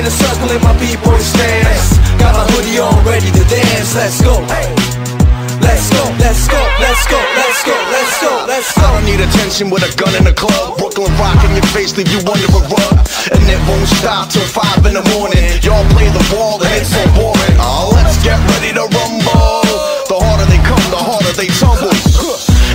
a circle in my b-boy stance. Got my hoodie on, ready to dance. Let's go. Let's go, let's go, let's go, let's go, let's go, let's go. I don't need attention with a gun in the club. Brooklyn rock in your face, leave you under a rug. And it won't stop till 5 in the morning. Y'all play the ball and it's so boring. Oh, let's get ready to rumble. The harder they come, the harder they tumble.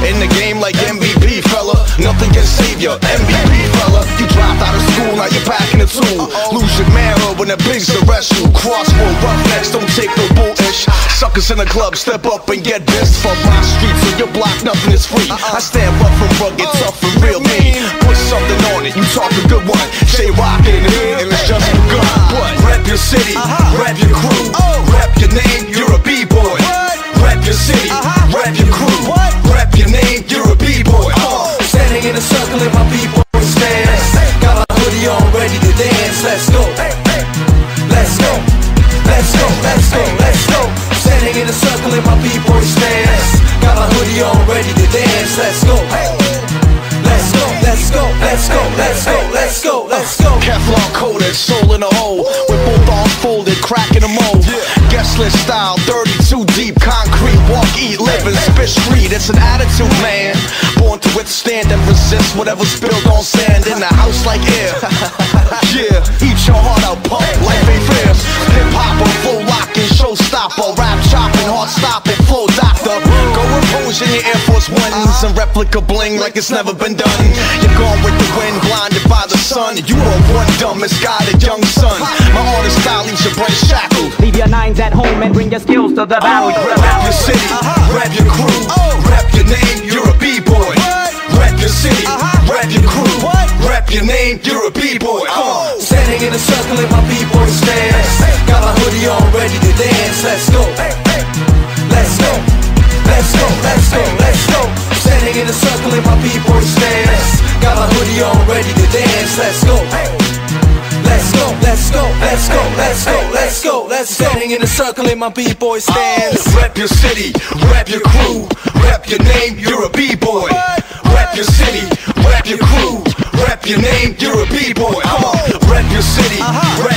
In the game like MVP, fella, nothing can save ya. MVP, fella, you dropped out of school, now you're packing a tool. Lose your manhood when the pigs arrest you. Crossroad roughnecks, don't take no bullish. Suckers in the club, step up and get this. From my streets or your block, nothing is free. I stand rough and rugged, tough and real mean. Put something on it, you talk a good one. Say rock in here, and it's just begun. But rep your city, rep your crew, rep your name, you're a b-boy. Rep your city, rep your crew, rep your name, you're a b-boy. Standing in a circle in my b-boy stance. Got my hoodie on, ready to dance. Let's go. Let's go. Let's go, let's go, let's go. Standing in a circle in my b-boy stance. Got my hoodie on, ready to dance. Let's go. Let's go, let's go, let's go, let's go, let's go, let's go. Kevlar coated, soul in a hole, with both arms folded, cracking a mold. Guest list style, 32 deep, concrete, walk, eat, live, and spit street. It's an attitude, man, born to withstand and resist whatever's spilled on sand in the house like air. Yeah, eat your heart out, punk, life ain't fair. Hip hop or flow locking, showstopper, rap chopping, heart stopping, flow doctor. Go impose in your Air Force Ones and replica bling like it's never been done. You're gone with the wind, blinded by the sun. You are one dumb, misguided young son. My artist style leaves your brain shackled. Leave your nines at home and bring your skills to the battle. Rep your city, rep your crew, rep your name, you're a b-boy. Rep your city, rep your crew, rep your name, you're a b-boy. Standing in a circle in my b-boy stance. Got my hoodie on, ready to dance. Let's go. Let's go. Let's go, let's go, let's go. Standing in a circle in my b-boy stance. Got my hoodie on, ready to dance. Let's go. Let's go, let's go, let's go, let's go, let's go, let's go. Standing in a circle in my b-boy stance. Rep your city, rep your crew, rep your name, you're a b-boy. Rep your city, rep your crew, rep your name, you're a b-boy. Rep your city, rep